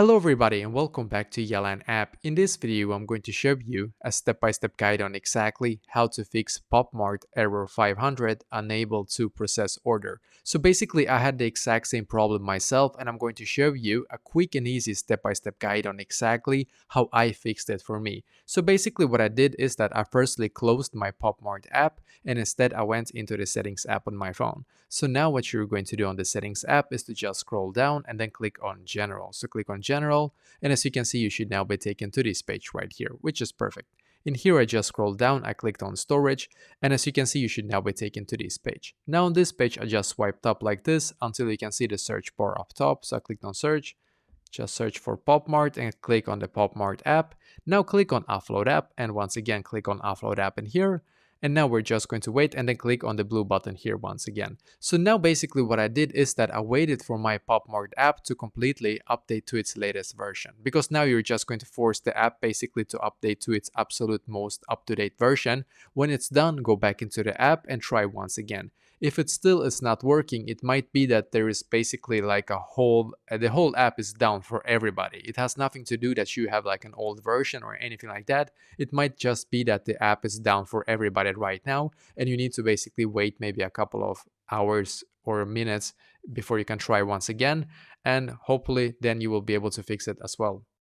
Hello everybody and welcome back to Yalan app. In this video, I'm going to show you a step-by-step guide on exactly how to fix Mart error 500 unable to process order. So basically, I had the exact same problem myself and I'm going to show you a quick and easy step-by-step guide on exactly how I fixed it for me. So basically what I did is that I firstly closed my Mart app and instead I went into the settings app on my phone. So now what you're going to do on the settings app is to just scroll down and then click on general. So click on general, and as you can see, you should now be taken to this page right here, which is perfect. In here, I just scrolled down, I clicked on storage, and as you can see, you should now be taken to this page. Now on this page, I just swiped up like this until you can see the search bar up top. So I clicked on search, just search for Mart and click on the Mart app. Now click on offload app and once again click on offload app in here. And now we're just going to wait and then click on the blue button here once again. So now basically what I did is that I waited for my Mart app to completely update to its latest version. Because now you're just going to force the app basically to update to its absolute most up-to-date version. When it's done, go back into the app and try once again. If it still is not working, it might be that there is basically like the whole app is down for everybody. It has nothing to do that you have like an old version or anything like that. It might just be that the app is down for everybody right now and you need to basically wait maybe a couple of hours or minutes before you can try once again, and hopefully then you will be able to fix it as well.